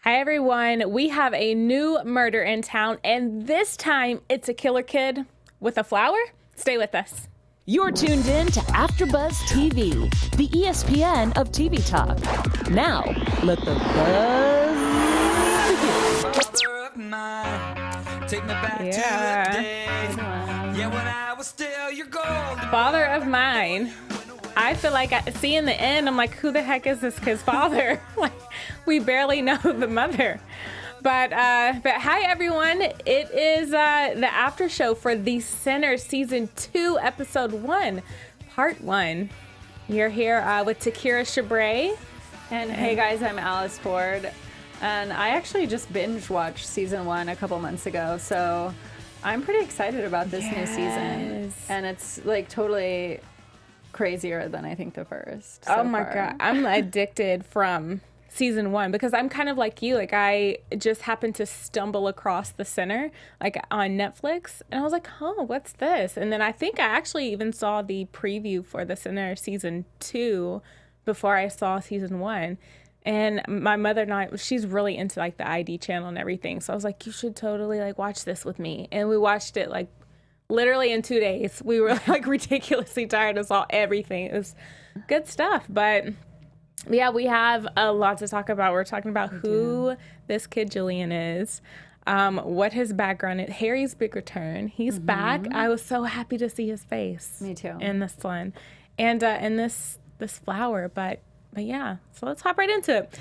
Hi, everyone. We have a new murder in town, and this time it's a killer kid with a flower. Stay with us. You're tuned in to AfterBuzz TV, the ESPN of TV talk. Now, let the buzz begin. Take me back to the day. Yeah, when I was still your golden Father of mine. I feel like seeing the end, I'm like, who the heck is this kid's father? Like, we barely know the mother. But hi, everyone. It is the after show for The Sinner Season 2, Episode 1, Part 1. You're here with Takira, Shabrae. And hey guys, I'm Alice Ford. And I actually just binge watched Season 1 a couple months ago. So I'm pretty excited about this new season. And it's like totally crazier than I think the first. Oh my God. I'm addicted from Season 1 because I'm kind of like you. Like, I just happened to stumble across The Sinner, like on Netflix. And I was like, huh, what's this? And then I think I actually even saw the preview for The Sinner Season 2 before I saw Season 1. And my mother and I, she's really into like the ID channel and everything. So I was like, you should totally like watch this with me. And we watched it like literally in 2 days. We were like ridiculously tired of all everything. It was good stuff. But yeah, we have a lot to talk about. We're talking about who this kid Julian is, what his background is, Harry's big return. He's back. I was so happy to see his face. Me too. In this one, and this flower. But yeah, so let's hop right into it.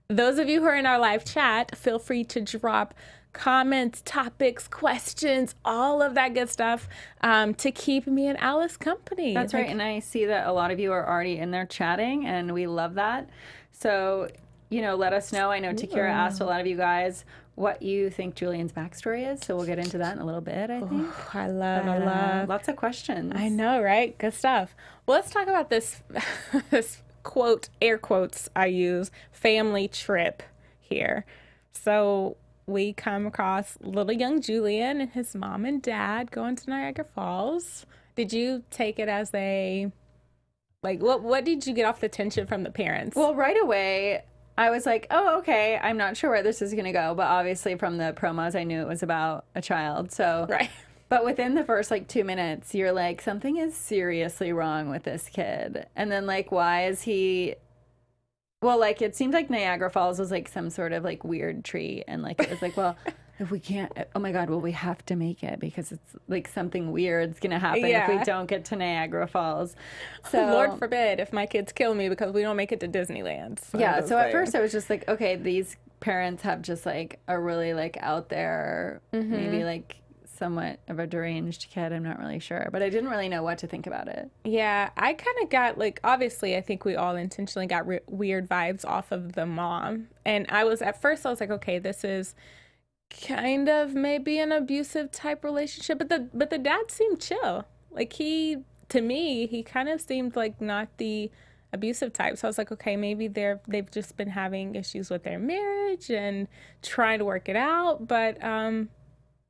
Those of you who are in our live chat, feel free to drop comments, topics, questions, all of that good stuff to keep me and Alice company. That's right. And I see that a lot of you are already in there chatting, and we love that. So, let us know. I know Takira asked a lot of you guys what you think Julian's backstory is. So we'll get into that in a little bit, I think. I love. Lots of questions. I know, right? Good stuff. Well, let's talk about this, this quote, air quotes I use, family trip here. So we come across little young Julian and his mom and dad going to Niagara Falls. Did you take it as what did you get off the tension from the parents? Well, right away, I was like, oh, okay, I'm not sure where this is going to go. But obviously from the promos, I knew it was about a child. So, right. But within the first 2 minutes, you're like, something is seriously wrong with this kid. And then why is he... Well, it seemed like Niagara Falls was some sort of weird treat, and it was well, if we can't, oh my God, well, we have to make it because it's something weird's gonna happen if we don't get to Niagara Falls. So Lord forbid if my kids kill me because we don't make it to Disneyland. So at first I was just okay, these parents have just a really out there, maybe somewhat of a deranged kid. I'm not really sure, but I didn't really know what to think about it. Yeah, I kind of got obviously I think we all intentionally got weird vibes off of the mom, and at first I was like, okay, this is kind of maybe an abusive type relationship, but the dad seemed chill. To me he kind of seemed like not the abusive type. So I was like, okay, maybe they've just been having issues with their marriage and trying to work it out, but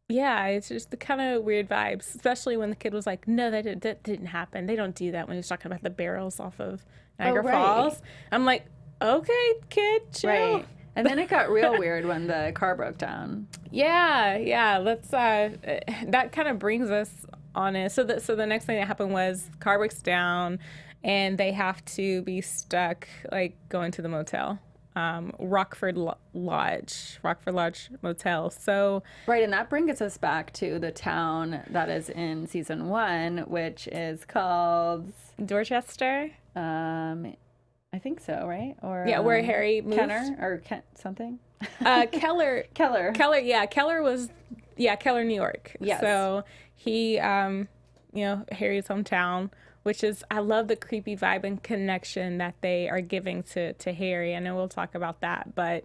yeah, it's just the kind of weird vibes, especially when the kid was like, no, that didn't happen. They don't do that when he was talking about the barrels off of Niagara Falls. I'm like, okay, kid, chill. Right. And then it got real weird when the car broke down. Yeah. Let's, that kind of brings us on it. So the next thing that happened was car breaks down and they have to be stuck, going to the motel. Rockford Lodge Motel. So right, and that brings us back to the town that is in Season 1, which is called Dorchester. I think so, right? Or where Harry moved. Kenner or something. Keller. Yeah, Keller was Keller, New York. Yes. So he, Harry's hometown. Which is, I love the creepy vibe and connection that they are giving to Harry. I know we'll talk about that, but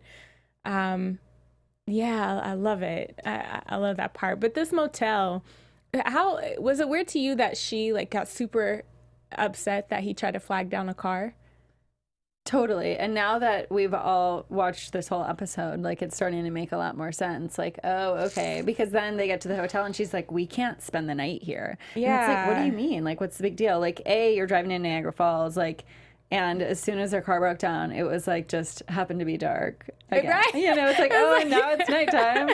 I love it. I love that part. But this motel, how was it weird to you that she got super upset that he tried to flag down a car? Totally. And now that we've all watched this whole episode, it's starting to make a lot more sense. Oh, okay. Because then they get to the hotel and she's like, we can't spend the night here. Yeah. And it's what do you mean? What's the big deal? A, you're driving to Niagara Falls. And as soon as their car broke down, it was like just happened to be dark again. Right. You know, it's like, oh, now it's nighttime.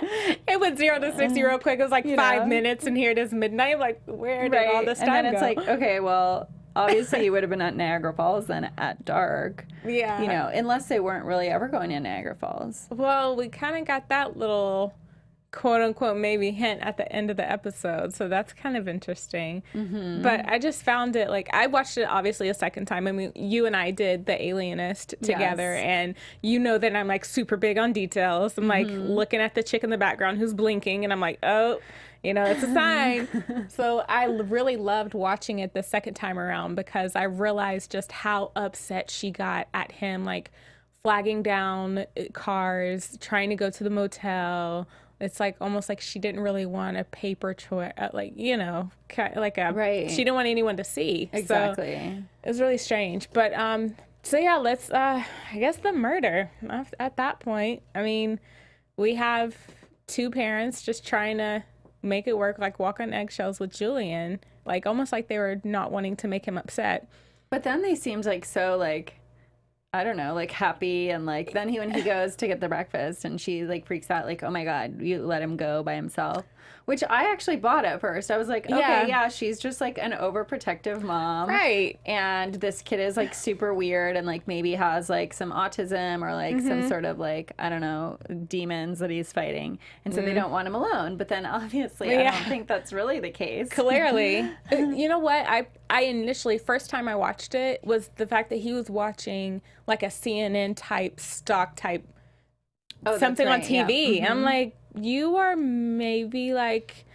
It went 0 to 60 real quick. It was like 5 minutes, and here it is midnight. I'm like, where did all this time And then it's go? like, okay, well, obviously you would have been at Niagara Falls then at dark. Yeah. You know, unless they weren't really ever going to Niagara Falls. Well, we kind of got that little quote unquote maybe hint at the end of the episode, so that's kind of interesting. But I just found it, like, I watched it obviously a second time. I mean, you and I did The Alienist together, and you know that I'm like super big on details. I'm like looking at the chick in the background who's blinking, and I'm like, oh, you know, it's a sign. So I really loved watching it the second time around because I realized just how upset she got at him, like flagging down cars, trying to go to the motel. It's like almost like she didn't really want a paper choice, like, you know, like a, Right. she didn't want anyone to see. Exactly. So it was really strange. But, so yeah, let's, I guess the murder at that point. I mean, we have two parents just trying to make it work, like walk on eggshells with Julian, like almost like they were not wanting to make him upset. But then they seemed like so like, I don't know, like happy, and like then when he goes to get the breakfast and she like freaks out like, oh my God, you let him go by himself, which I actually bought at first. I was like, okay, yeah, she's just like an overprotective mom. Right. And this kid is like super weird and like maybe has like some autism or like some sort of like, I don't know, demons that he's fighting. And so they don't want him alone. But then obviously I don't think that's really the case. Clearly. You know what? I initially, first time I watched it was the fact that he was watching like a CNN type, stock type, something on TV. And I'm like, you are maybe like,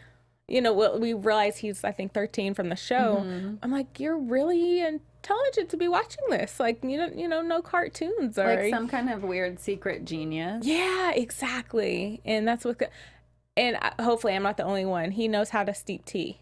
you know, we realize he's, I think, 13 from the show. I'm like, you're really intelligent to be watching this. Like, you know, no cartoons or like some kind of weird secret genius. Yeah, exactly. And that's what, and hopefully I'm not the only one. He knows how to steep tea.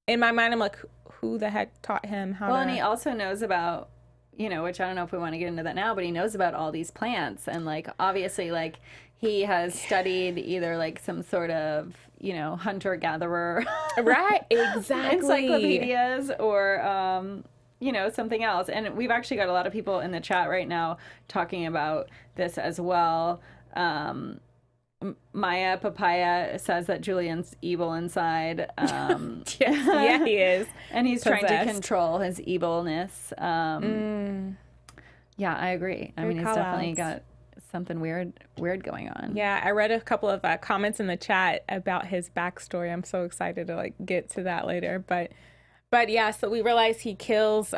In my mind, I'm like, who the heck taught him how to? Well, and he also knows about, you know, which I don't know if we want to get into that now, but he knows about all these plants. And like, obviously, like, he has studied either like some sort of, you know, hunter-gatherer. Right, exactly. Encyclopedias or, you know, something else. And we've actually got a lot of people in the chat right now talking about this as well. Maya Papaya says that Julian's evil inside. Yeah, he is. And he's trying to Possessed. control his evilness. Yeah, I agree. I mean, he's definitely got something weird going on. Yeah, I read a couple of comments in the chat about his backstory. I'm so excited to like get to that later. But yeah, so we realize he kills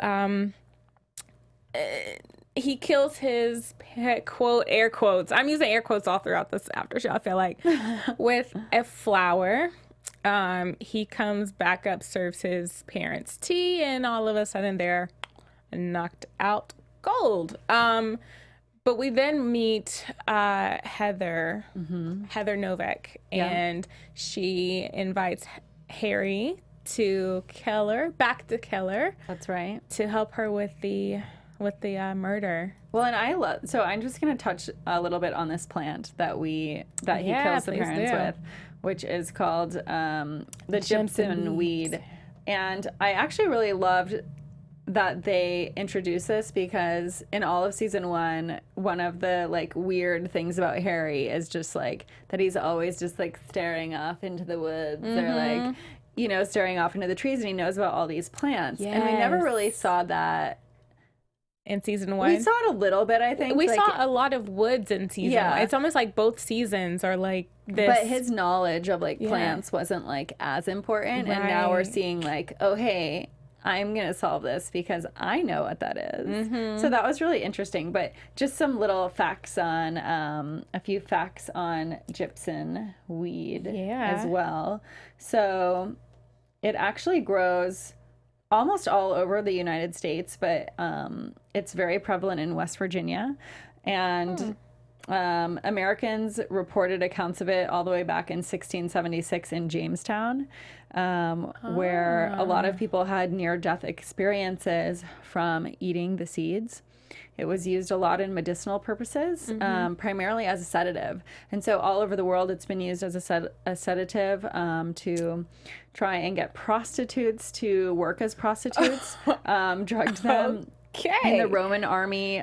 his pet, quote, air quotes. I'm using air quotes all throughout this after show, I feel like, with a flower. He comes back up, serves his parents tea, and all of a sudden they're knocked out cold. But we then meet Heather Novak, and she invites Harry back to Keller. That's right. To help her with the murder. Well, and so I'm just going to touch a little bit on this plant that he kills the parents with, which is called the gypsum weed. And I actually really loved that they introduced this because in all of season one of the like weird things about Harry is just like that he's always just like staring off into the woods or like, you know, staring off into the trees, and he knows about all these plants. And we never really saw that in season one. We saw it a little bit, I think. We saw a lot of woods in season one. It's almost like both seasons are like this. But his knowledge of like plants wasn't like as important. And now we're seeing like, oh, hey, I'm going to solve this because I know what that is. So that was really interesting. But just some little facts on, a few facts on gypsum weed as well. So it actually grows almost all over the United States, but it's very prevalent in West Virginia. And Americans reported accounts of it all the way back in 1676 in Jamestown, where a lot of people had near-death experiences from eating the seeds. It was used a lot in medicinal purposes, primarily as a sedative. And so all over the world, it's been used as a sedative to try and get prostitutes to work as prostitutes, drugged them. In the Roman army,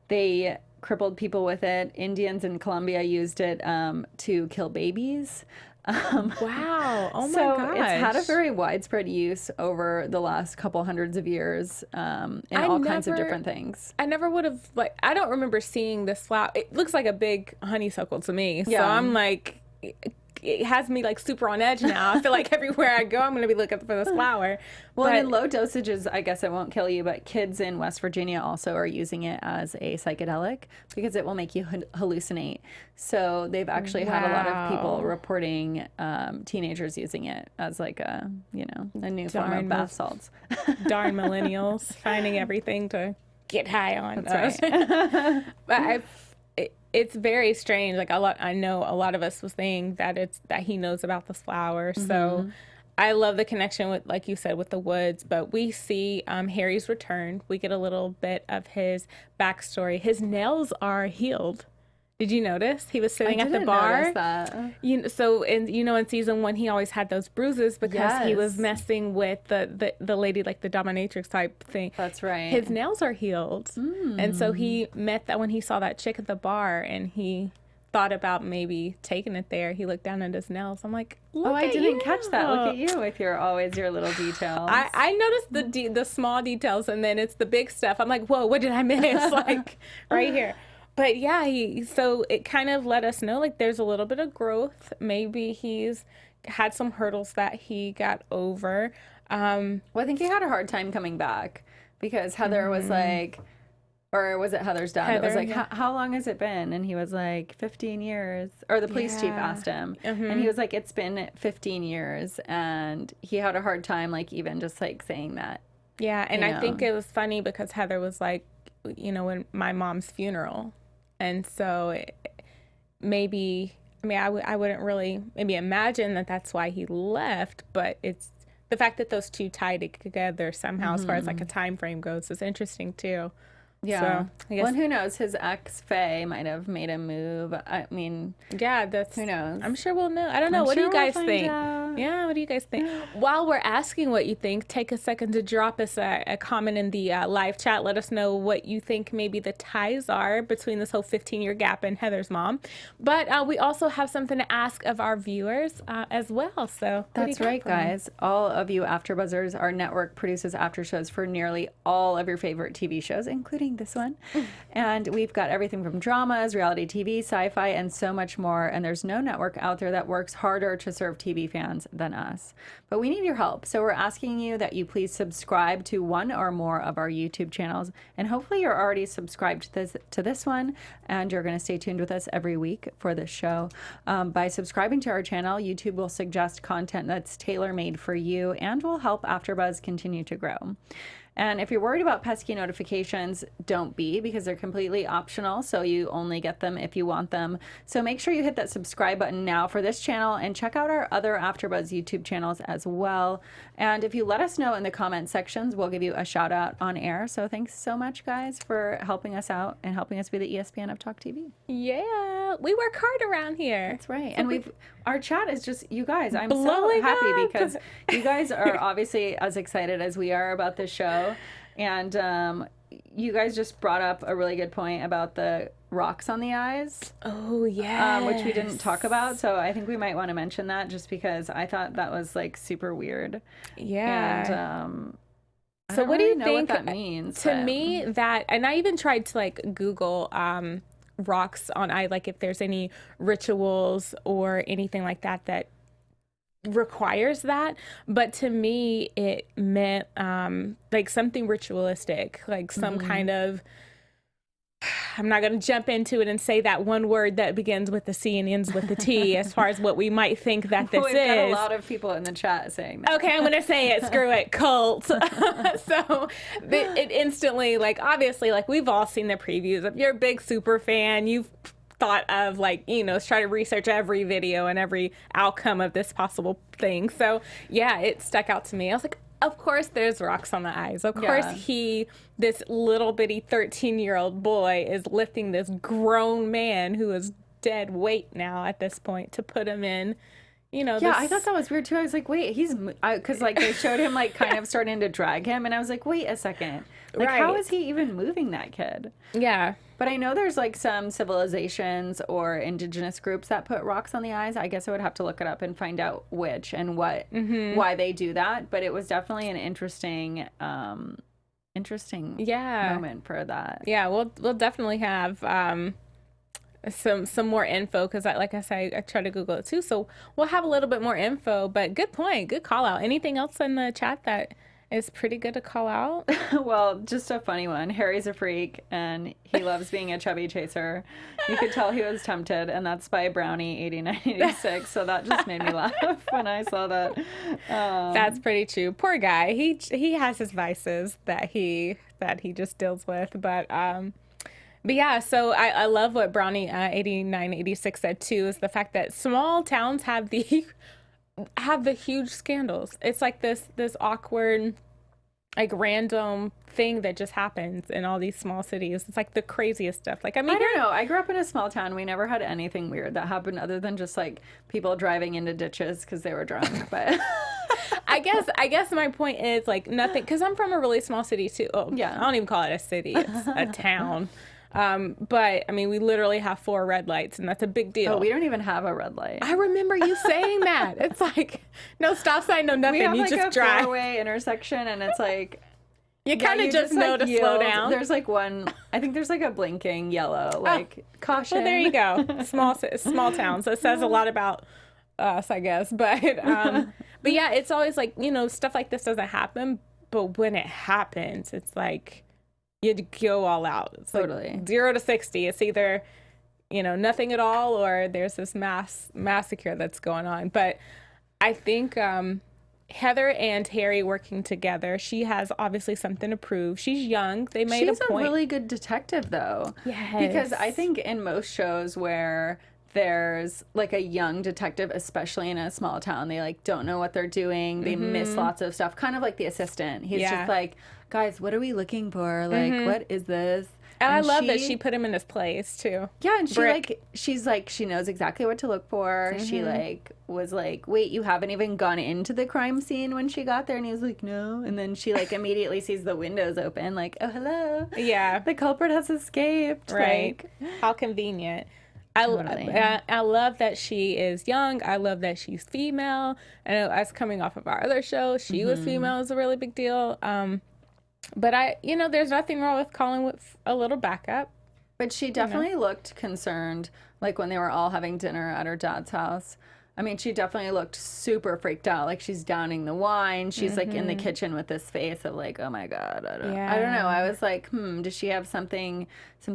they crippled people with it. Indians in Colombia used it to kill babies. Wow. Oh my so gosh. It's had a very widespread use over the last couple hundreds of years in all kinds of different things. I never would have, like, I don't remember seeing this flower. It looks like a big honeysuckle to me. Yeah. So I'm like, it has me like super on edge now. I feel like everywhere I go, I'm going to be looking for this flower. Well, and in low dosages, I guess it won't kill you, but kids in West Virginia also are using it as a psychedelic because it will make you hallucinate. So they've actually had a lot of people reporting teenagers using it as like a, a new form of bath salts. Darn millennials finding everything to get high on. That's right. But it's very strange. Like I know a lot of us was saying that he knows about this flower. So I love the connection with, like you said, with the woods. But we see Harry's return. We get a little bit of his backstory. His nails are healed. Did you notice? He was sitting at the bar. That. So in season 1, he always had those bruises because he was messing with the lady, like the dominatrix type thing. That's right. His nails are healed. And so he met that when he saw that chick at the bar and he thought about maybe taking it there. He looked down at his nails. I'm like, look I at didn't you. catch that. Look at you with your little details. I noticed the small details and then it's the big stuff. I'm like, whoa, what did I miss? Like right here. But yeah, so it kind of let us know like there's a little bit of growth. Maybe he's had some hurdles that he got over. Well, I think he had a hard time coming back because Heather was like, or was it Heather's dad? It was like, how long has it been? And he was like, 15 years. Or the police chief asked him. And he was like, it's been 15 years. And he had a hard time, like, even just like saying that. Yeah, and I think it was funny because Heather was like, when my mom's funeral. And so maybe, I wouldn't really maybe imagine that that's why he left, but it's the fact that those two tied together somehow as far as like a time frame goes is interesting too. Yeah. So, I guess, well, and who knows? His ex, Faye, might have made a move. I mean, who knows? I'm sure we'll know. I don't know. What do you guys think? Yeah, what do you guys think? While we're asking what you think, take a second to drop us a comment in the live chat. Let us know what you think maybe the ties are between this whole 15-year gap and Heather's mom. But we also have something to ask of our viewers as well. So that's right, guys. All of you AfterBuzzers, our network produces after shows for nearly all of your favorite TV shows, including this one. And we've got everything from dramas, reality TV, sci-fi, and so much more. And there's no network out there that works harder to serve TV fans than us. But we need your help. So we're asking you that you please subscribe to one or more of our YouTube channels. And hopefully you're already subscribed to this one. And you're going to stay tuned with us every week for this show. By subscribing to our channel, YouTube will suggest content that's tailor-made for you and will help AfterBuzz continue to grow. And if you're worried about pesky notifications, don't be, because they're completely optional, so you only get them if you want them. So make sure you hit that subscribe button now for this channel and check out our other AfterBuzz YouTube channels as well. And if you let us know in the comment sections, we'll give you a shout out on air. So thanks so much, guys, for helping us out and helping us be the ESPN of Talk TV. Yeah, we work hard around here. That's right. And our chat is just, you guys, I'm blowing so happy up. because you guys are obviously as excited as we are about this show. And you guys just brought up a really good point about the rocks on the eyes. Oh, yeah. Which we didn't talk about. So I think we might want to mention that just because I thought that was like super weird. Yeah. And so what do you think what that means? To me, that, and I even tried to like Google rocks on eye, like if there's any rituals or anything like that requires that, but to me it meant like something ritualistic, like some kind of, I'm not going to jump into it and say that one word that begins with the C and ends with the T as far as what we might think that this We've is. got a lot of people in the chat saying that. Okay, I'm going to say it. Screw it. Cult. So it instantly, like, obviously, like, we've all seen the previews. If you're a big super fan, you've thought of, like, try to research every video and every outcome of this possible thing. So, yeah, it stuck out to me. I was like, of course there's rocks on the eyes. Of course this little bitty 13-year-old boy is lifting this grown man who is dead weight now at this point to put him in, Yeah, I thought that was weird too. I was like, wait, because like they showed him like kind of starting to drag him, and I was like, wait a second, like how is he even moving that kid? Yeah. But I know there's like some civilizations or indigenous groups that put rocks on the eyes. I guess I would have to look it up and find out which and why they do that. But it was definitely an interesting moment for that. Yeah, we'll definitely have some more info because like I said, I try to Google it too, so we'll have a little bit more info. But good point, good call out. Anything else in the chat that is pretty good to call out? Well, just a funny one. Harry's a freak and he loves being a chubby chaser. You could tell he was tempted, and that's by Brownie 8986. So that just made me laugh when I saw that. That's pretty true. Poor guy. He has his vices that he just deals with, but yeah, so I love what Brownie 8986 said too, is the fact that small towns have the huge scandals. It's like this awkward, like random thing that just happens in all these small cities. It's like the craziest stuff. Like, I mean, I don't know. I grew up in a small town. We never had anything weird that happened other than just like people driving into ditches because they were drunk. But I guess my point is like nothing, because I'm from a really small city too. Oh, yeah. I don't even call it a city. It's a town. But I mean, we literally have 4 red lights, and that's a big deal. Oh, we don't even have a red light. I remember you saying that. It's like no stop sign, no nothing. We have you like just a drive. 4-way intersection, and it's like you kind of just know like, to yield. slow down. There's like one. I think there's like a blinking yellow, like caution. Well, there you go. Small town. So it says a lot about us, I guess. But yeah, it's always like, stuff like this doesn't happen, but when it happens, it's like you go all out. It's totally like 0 to 60. It's either nothing at all, or there's this massacre that's going on. But I think Heather and Harry working together, she has obviously something to prove. She's young. They made a point. She's a really good detective, though. Yes. Because I think in most shows where there's like a young detective, especially in a small town, they like don't know what they're doing. They miss lots of stuff. Kind of like the assistant. He's just like, guys, what are we looking for? Like, what is this? And I love that she put him in his place too. Yeah, and she knows exactly what to look for. She like was like, wait, you haven't even gone into the crime scene when she got there, and he was like, no. And then she like immediately sees the windows open, like, oh hello. Yeah. The culprit has escaped. Right. Like, how convenient. Totally. I love that she is young. I love that she's female. I know us coming off of our other show, she was female is a really big deal. But there's nothing wrong with calling with a little backup. But she definitely looked concerned, like when they were all having dinner at her dad's house. I mean, she definitely looked super freaked out. Like she's downing the wine. She's like in the kitchen with this face of like, oh my God. I don't know. I was like, does she have some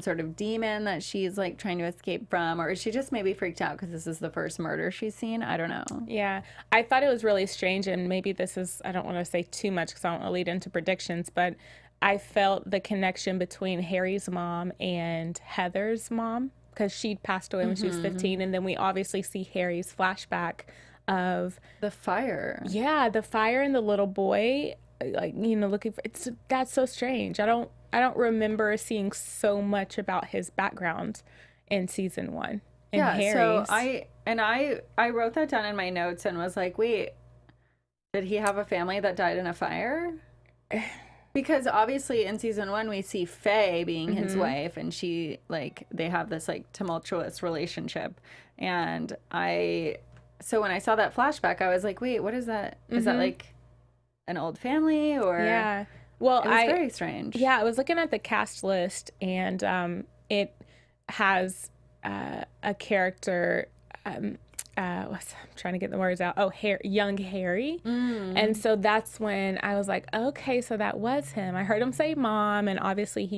sort of demon that she's like trying to escape from? Or is she just maybe freaked out because this is the first murder she's seen? I don't know. Yeah. I thought it was really strange. And maybe I don't want to say too much because I don't want to lead into predictions, but I felt the connection between Harry's mom and Heather's mom, because she'd passed away when she was 15, and then we obviously see Harry's flashback of the fire. Yeah, the fire and the little boy, like looking for. That's so strange. I don't remember seeing so much about his background in season 1. Harry's. So I wrote that down in my notes and was like, wait, did he have a family that died in a fire? Because obviously in season 1 we see Faye being his wife, and she they have this like tumultuous relationship, and so when I saw that flashback I was like, wait, what is that? Is that like an old family or? Yeah. Well, it was very strange. Yeah, I was looking at the cast list, and it has a character. I'm trying to get the words out. Oh, young Harry. And so that's when I was like, okay, so that was him. I heard him say mom, and obviously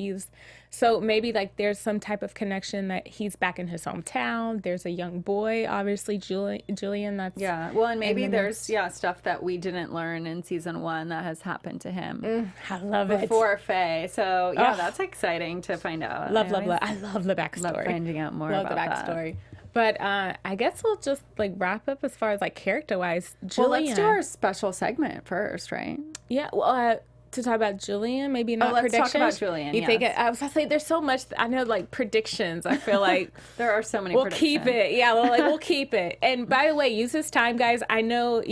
so maybe like there's some type of connection that he's back in his hometown. There's a young boy, obviously Julian. That's well, and maybe there's stuff that we didn't learn in season 1 that has happened to him. I love it. Before Faye. So that's exciting to find out. Love. I love the backstory. Love finding out more about the backstory. But I guess we'll just wrap up as far as character wise. Well, let's do our special segment first, right? Yeah. Well, to talk about Julian? Maybe not let's predictions? talk about Julian, You think yes. I was going to say, there's so much, I know, like, predictions. I feel like There are so many we'll predictions. keep it. Yeah, we'll keep it. And by the way, use this time, guys. I know,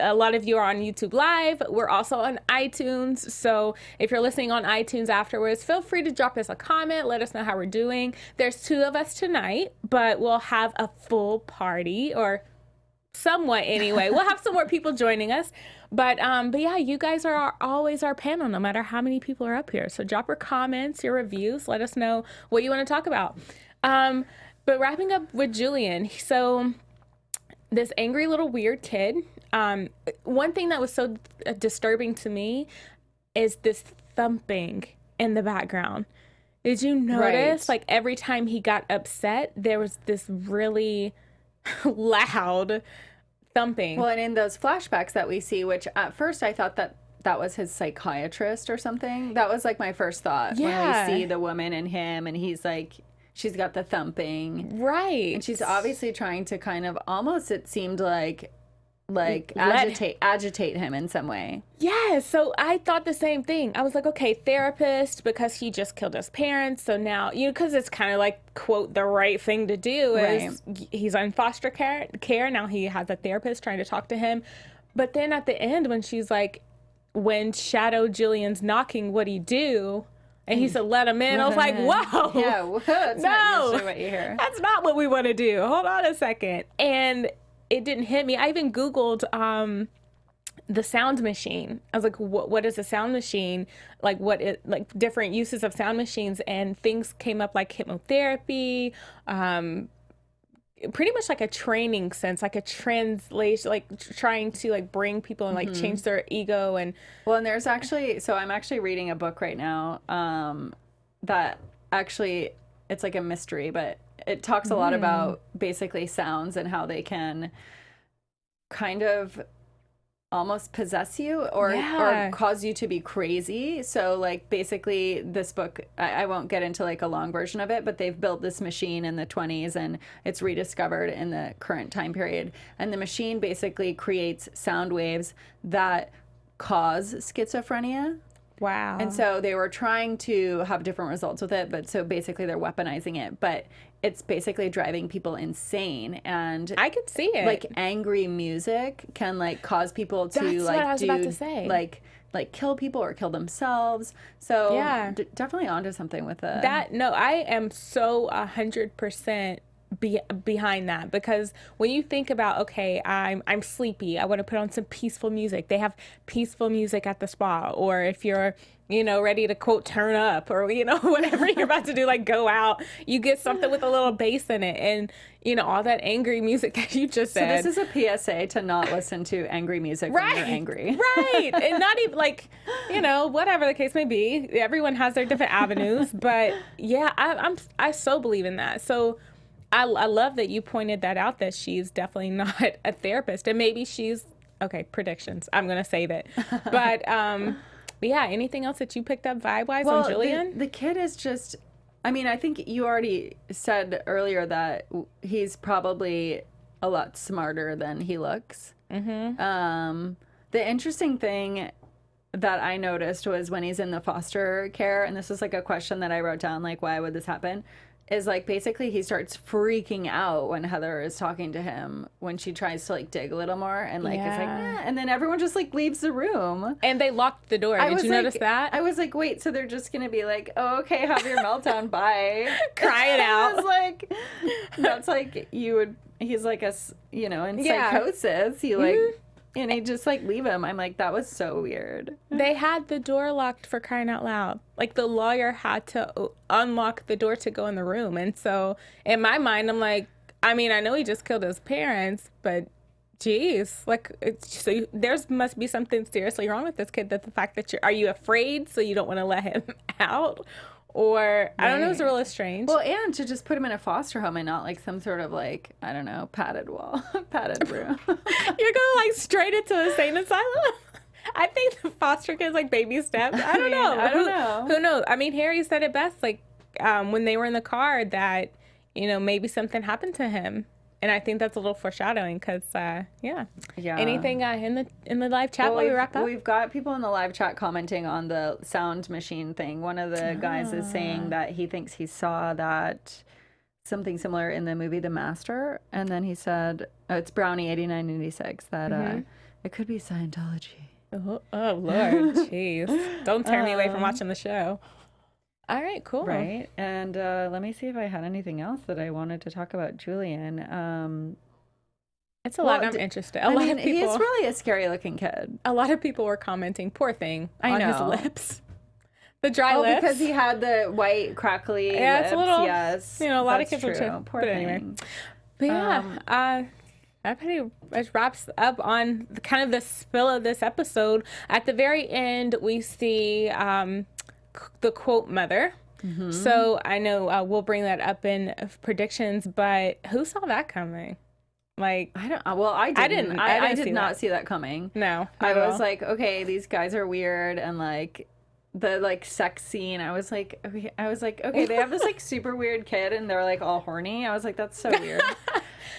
a lot of you are on YouTube Live. We're also on iTunes. So if you're listening on iTunes afterwards, feel free to drop us a comment. Let us know how we're doing. There's 2 of us tonight, but we'll have a full party, or somewhat anyway. We'll have some more people joining us. But yeah, you guys are always our panel, no matter how many people are up here. So drop your comments, your reviews. Let us know what you want to talk about. But wrapping up with Julian. So this angry little weird kid. One thing that was so disturbing to me is this thumping in the background. Did you notice? Right. Like every time he got upset, there was this really loud thumping. Well, and in those flashbacks that we see, which at first I thought that was his psychiatrist or something. That was like my first thought Yeah. when we see the woman and him, and he's like, she's got the thumping. Right. And she's obviously trying to kind of almost, it seemed like Let- agitate him in some way. Yeah, so I thought the same thing. I was like, okay, therapist, because he just killed his parents. So now, because it's kind of like, quote, the right thing to do is he's on foster care. Now he has a therapist trying to talk to him. But then at the end, when she's like, when Shadow Julian's knocking, what'd he do? And he said, let him in. I was like, whoa. Yeah, that's not usually what you hear. That's not what we want to do. Hold on a second. And it didn't hit me. I even Googled the sound machine. I was like, what is a sound machine? Like like different uses of sound machines, and things came up like hypnotherapy, pretty much like a training sense, like a translation, like trying to like bring people and like change their ego. And Well, and there's actually, so I'm actually reading a book right now that actually, it's like a mystery, but it talks a lot about basically sounds and how they can kind of almost possess you or cause you to be crazy. So like basically this book, I won't get into like a long version of it, but they've built this machine in the 20s and it's rediscovered in the current time period. And the machine basically creates sound waves that cause schizophrenia. wow. And so they were trying to have different results with it, but so basically they're weaponizing it. But it's basically driving people insane, and I could see it. like angry music can like cause people to That's like what I was about to say. like kill people or kill themselves. So Yeah. definitely onto something with it. I am so 100% behind that, because when you think about, okay, I'm sleepy, I want to put on some peaceful music. They have peaceful music at the spa, or if you're ready to quote turn up, or whatever you're about to do, like go out, you get something with a little bass in it, and all that angry music that you just said. So this is a PSA to not listen to angry music when you're angry. Right. And not even like, whatever the case may be. Everyone has their different avenues. But yeah, I so believe in that. So I love that you pointed that out, that she's definitely not a therapist. And maybe she's, okay, predictions. I'm going to save it. But yeah, anything else that you picked up vibe-wise on Julian? The kid is just, I mean, I think you already said earlier that he's probably a lot smarter than he looks. Mm-hmm. The interesting thing that I noticed was when he's in the foster care, and this was like a question that I wrote down, like, why would this happen? Is like basically he starts freaking out when Heather is talking to him, when she tries to like dig a little more and like it's like, and then everyone just like leaves the room. And they locked the door. Did you notice that? I was like, wait, so they're just gonna be like, oh, okay, have your meltdown, bye, cry it out. I was like, that's like he's like in psychosis. He like. And he just like leave him. I'm like, that was so weird. They had the door locked, for crying out loud. Like the lawyer had to unlock the door to go in the room. And so in my mind, I'm like, I mean, I know he just killed his parents, but geez, like, there must be something seriously wrong with this kid. That the fact that are you afraid so you don't want to let him out? Or, I don't know, it's really strange. Well, and to just put him in a foster home and not like some sort of like, I don't know, padded wall, padded room. You're going like straight into a insane asylum? I think the foster kids like baby steps. I don't know. I don't know. Who knows? I mean, Harry said it best, like when they were in the car, that, maybe something happened to him. And I think that's a little foreshadowing because, Yeah. Anything in the live chat while we wrap up? We've got people in the live chat commenting on the sound machine thing. One of the guys is saying that he thinks he saw that something similar in the movie The Master. And then he said, it's Brownie 8986, that it could be Scientology. Oh Lord, jeez. Don't turn me away from watching the show. All right, cool. Right. And let me see if I had anything else that I wanted to talk about Julian. It's a lot I'm interested. A lot of people. He's really a scary looking kid. A lot of people were commenting, poor thing, I on know. his lips. The dry lips. Because he had the white, crackly lips. It's a little, yes. a lot of That's kids true. will Poor but thing. anyway. But yeah, that pretty much wraps up on kind of the spill of this episode. At the very end, we see the quote mother. So I know we'll bring that up in predictions, but who saw that coming? Like, I don't. Well, I didn't. I did not see that coming. No, I not at was all. like, okay, these guys are weird, and like the like sex scene. I was like, okay, they have this like super weird kid, and they're like all horny. I was like, that's so weird.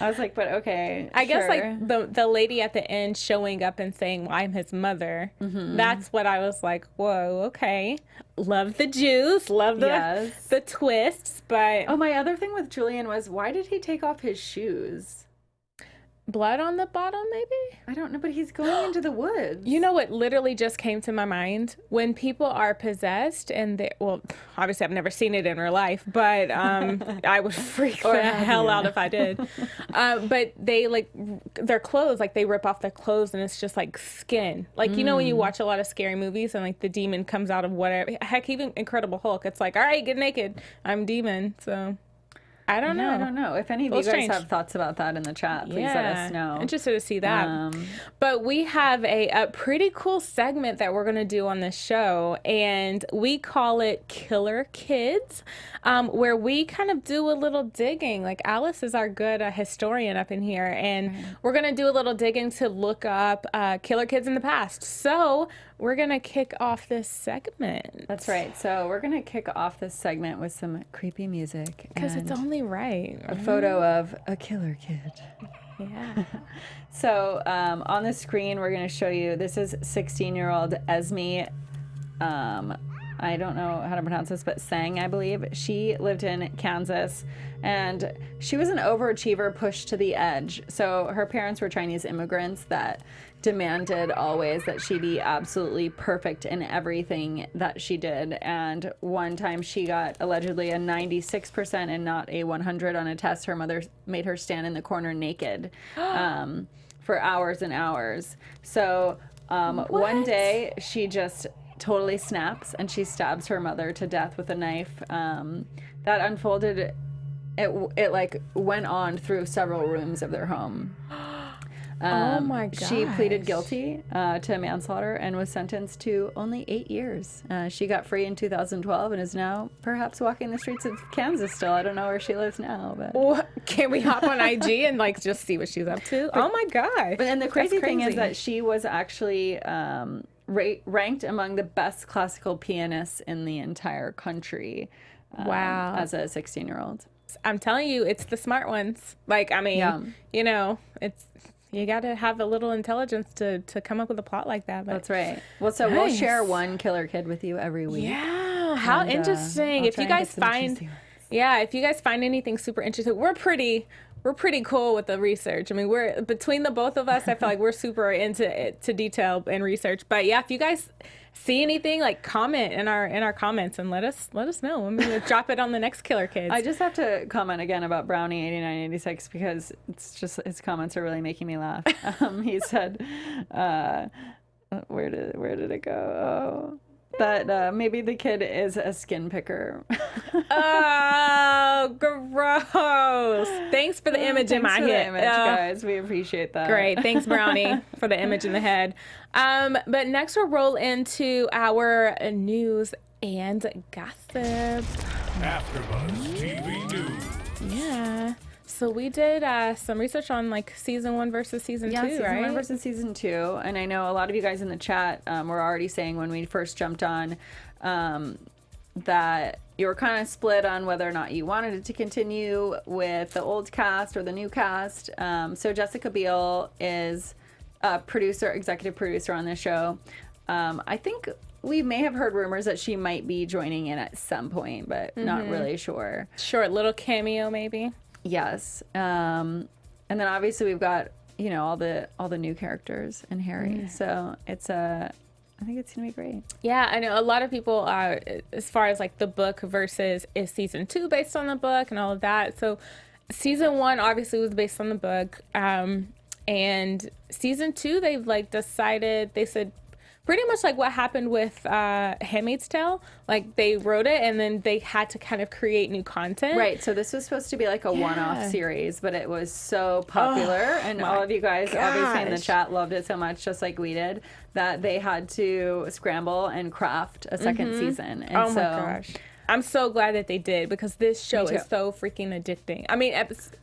I was like, but okay. I guess sure. like the lady at the end showing up and saying, well, I'm his mother. That's what I was like, whoa, okay. Love the Jews, love the twists, but Oh, my other thing with Julian was, why did he take off his shoes? blood on the bottom, maybe? I don't know, but he's going into the woods. You know what literally just came to my mind? When people are possessed and they, well, obviously I've never seen it in real life, but I would freak the hell out if I did. But they like their clothes, like they rip off their clothes and it's just like skin. Like, you know, when you watch a lot of scary movies and like the demon comes out of whatever, heck, even Incredible Hulk, it's like, all right, get naked. I'm demon. So I don't know. I don't know. If any of you guys have thoughts about that in the chat, please let us know. Interested to see that. But we have a pretty cool segment that we're going to do on this show, and we call it Killer Kids, where we kind of do a little digging. Like Alice is our good historian up in here, and we're going to do a little digging to look up killer kids in the past. So we're going to kick off this segment. That's right. So we're going to kick off this segment with some creepy music. Because it's only right. A photo of a killer kid. Yeah. So on the screen, we're going to show you, this is 16-year-old Esme. I don't know how to pronounce this, but Sang, I believe. She lived in Kansas, and she was an overachiever pushed to the edge. So her parents were Chinese immigrants that demanded always that she be absolutely perfect in everything that she did. And one time she got allegedly a 96% and not a 100 on a test. Her mother made her stand in the corner naked for hours and hours. So one day she just totally snaps and she stabs her mother to death with a knife. That unfolded, it like went on through several rooms of their home. Oh my gosh. She pleaded guilty to manslaughter and was sentenced to only 8 years. She got free in 2012 and is now perhaps walking the streets of Kansas still. I don't know where she lives now, but Well, can we hop on IG and like just see what she's up to? Oh my god! But then the crazy thing is that she was actually ranked among the best classical pianists in the entire country. Wow! As a 16-year-old, I'm telling you, it's the smart ones. Like, I mean, you know, it's. You got to have a little intelligence to come up with a plot like that. But that's right. Well, so we'll share one killer kid with you every week. Yeah, how interesting! I'll If you try and guys get some find, juicy ones. if you guys find anything super interesting, we're pretty cool with the research. I mean, we're between the both of us. I feel like we're super into detail and research. But yeah, if you guys see anything, like comment in our comments and let us know. I'm gonna drop it on the next Killer Kids. I just have to comment again about Brownie 8986 because it's just his comments are really making me laugh. He said, where did it go? Oh, that maybe the kid is a skin picker. Oh, gross! Thanks for the image in my head, guys. We appreciate that. Great, thanks, Brownie, for the image in the head. But next we'll roll into our news and gossip. AfterBuzz TV News. Yeah. So we did some research on like season 1 versus season 2, season right? 1 versus season 2. And I know a lot of you guys in the chat were already saying when we first jumped on, that you were kind of split on whether or not you wanted it to continue with the old cast or the new cast. So Jessica Biel is a executive producer on this show. I think we may have heard rumors that she might be joining in at some point, but not really sure. Short little cameo, maybe. Yes. And then obviously we've got, all the new characters in Harry. So I think it's gonna be great. Yeah, I know a lot of people as far as like the book versus is season 2 based on the book and all of that. So season 1 obviously was based on the book. And season 2, they've like decided, they said pretty much like what happened with Handmaid's Tale. Like they wrote it and then they had to kind of create new content. Right. So this was supposed to be like a one-off series, but it was so popular, and all of you guys obviously in the chat loved it so much, just like we did, that they had to scramble and craft a second season. And oh my gosh. I'm so glad that they did, because this show is so freaking addicting. I mean,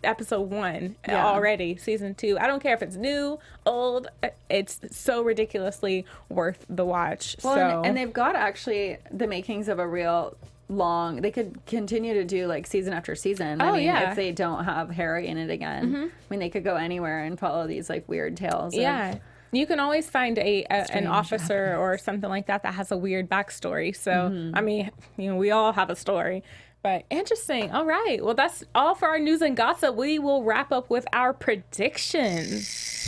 episode 1 already, season 2. I don't care if it's new, old. It's so ridiculously worth the watch. Well, and they've got actually the makings of a real long. They could continue to do like season after season. I mean, if they don't have Harry in it again. I mean, they could go anywhere and follow these like weird tales. Yeah. You can always find an officer or something like that has a weird backstory. So, I mean, we all have a story. But interesting. All right. Well, that's all for our news and gossip. We will wrap up with our predictions.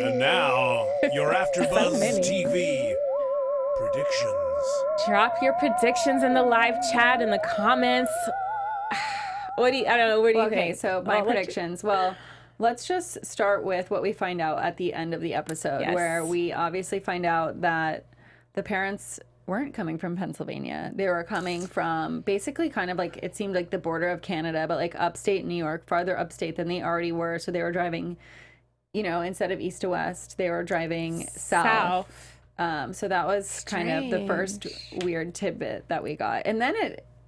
And now, your AfterBuzz TV predictions. Drop your predictions in the live chat, in the comments. Where do you think? Okay, so my predictions. Well, let's just start with what we find out at the end of the episode, where we obviously find out that the parents weren't coming from Pennsylvania. They were coming from basically kind of like, it seemed like the border of Canada, but like upstate New York, farther upstate than they already were. So they were driving, instead of east to west, they were driving south. So that was kind of the first weird tidbit that we got.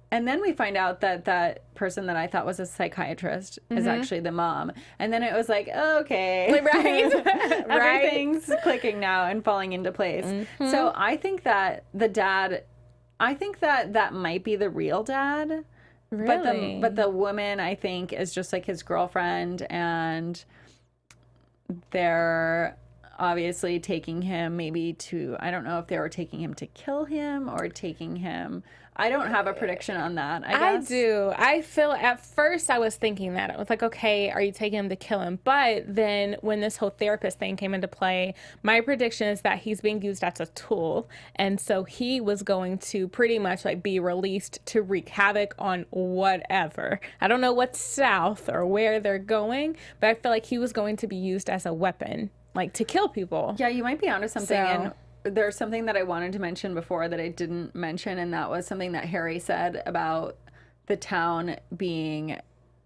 And then we find out that that person that I thought was a psychiatrist is actually the mom. And then it was like, okay. Right. Everything's clicking now and falling into place. So I think that the dad, that might be the real dad. Really? But the woman, I think, is just like his girlfriend, and they're obviously taking him maybe to, I don't know if they were taking him to kill him or taking him. I don't have a prediction on that, I guess. I do. I feel at first I was thinking that. I was like, okay, are you taking him to kill him? But then when this whole therapist thing came into play, my prediction is that he's being used as a tool. And so he was going to pretty much like be released to wreak havoc on whatever. I don't know what's south or where they're going, but I feel like he was going to be used as a weapon, like to kill people. Yeah, you might be onto something. And there's something that I wanted to mention before that I didn't mention, and that was something that Harry said about the town being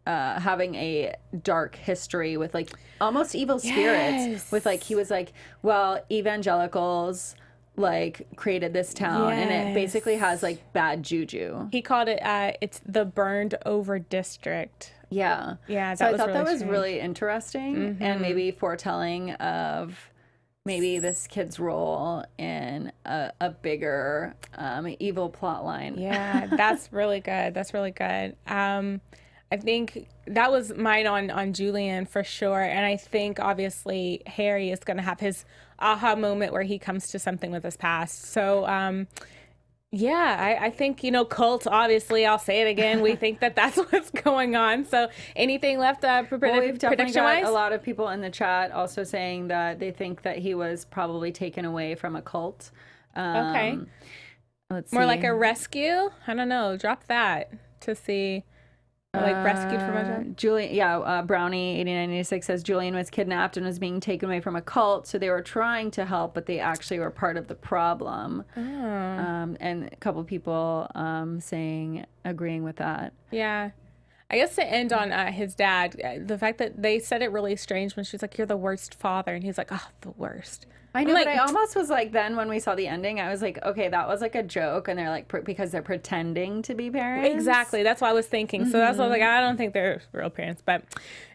having a dark history with like almost evil spirits. With like, he was like, well, evangelicals like created this town, and it basically has like bad juju. He called it it's the burned over district. Yeah. So I thought that was really interesting and maybe foretelling of maybe this kid's role in a bigger evil plot line. Yeah, that's really good. That's really good. I think that was mine on Julian for sure. And I think obviously Harry is going to have his aha moment where he comes to something with his past. So, I think, cult, obviously, I'll say it again. We think that that's what's going on. So anything left we've definitely got wise? a lot of people in the chat also saying that they think that he was probably taken away from a cult. Okay. Let's More see. like a rescue? I don't know. Drop that to see. Like rescued from a Julian, Brownie 8986 says Julian was kidnapped and was being taken away from a cult, so they were trying to help, but they actually were part of the problem. And a couple people agreeing with that. Yeah. I guess to end on his dad, the fact that they said it really strange when she's like, "You're the worst father," and he's like, "Oh, the worst." I know, I'm but like, I almost was like, then when we saw the ending, I was like, okay, that was like a joke, and they're like, because they're pretending to be parents. Exactly. That's what I was thinking. So that's why I was like, I don't think they're real parents. But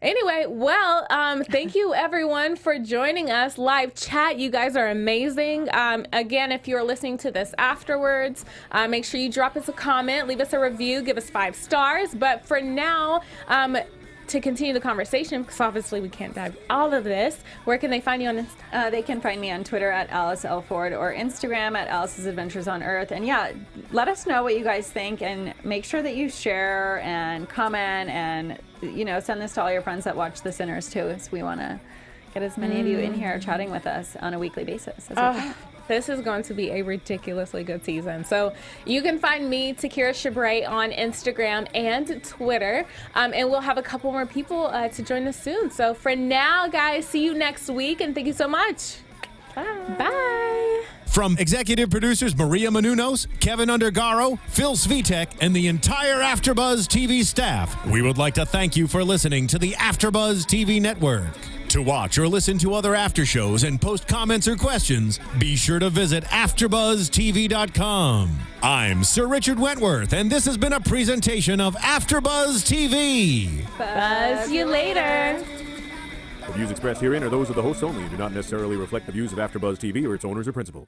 anyway, well, thank you everyone for joining us live chat. You guys are amazing. Again, if you're listening to this afterwards, make sure you drop us a comment, leave us a review, give us 5 stars. But for now, to continue the conversation, because obviously we can't dive all of this, where can they find you on Insta? They can find me on Twitter at Alice L. Ford or Instagram at Alice's Adventures on Earth. And yeah, let us know what you guys think, and make sure that you share and comment, and send this to all your friends that watch The Sinners too, as we want to get as many of you in here chatting with us on a weekly basis as we can. This is going to be a ridiculously good season. So you can find me, Takira Shabrae, on Instagram and Twitter. And we'll have a couple more people to join us soon. So for now, guys, see you next week. And thank you so much. Bye. Bye. From executive producers Maria Menounos, Kevin Undergaro, Phil Svitek, and the entire AfterBuzz TV staff, we would like to thank you for listening to the AfterBuzz TV network. To watch or listen to other after shows and post comments or questions, be sure to visit AfterBuzzTV.com. I'm Sir Richard Wentworth, and this has been a presentation of AfterBuzz TV. Buzz you later. The views expressed herein are those of the hosts only and do not necessarily reflect the views of AfterBuzz TV or its owners or principals.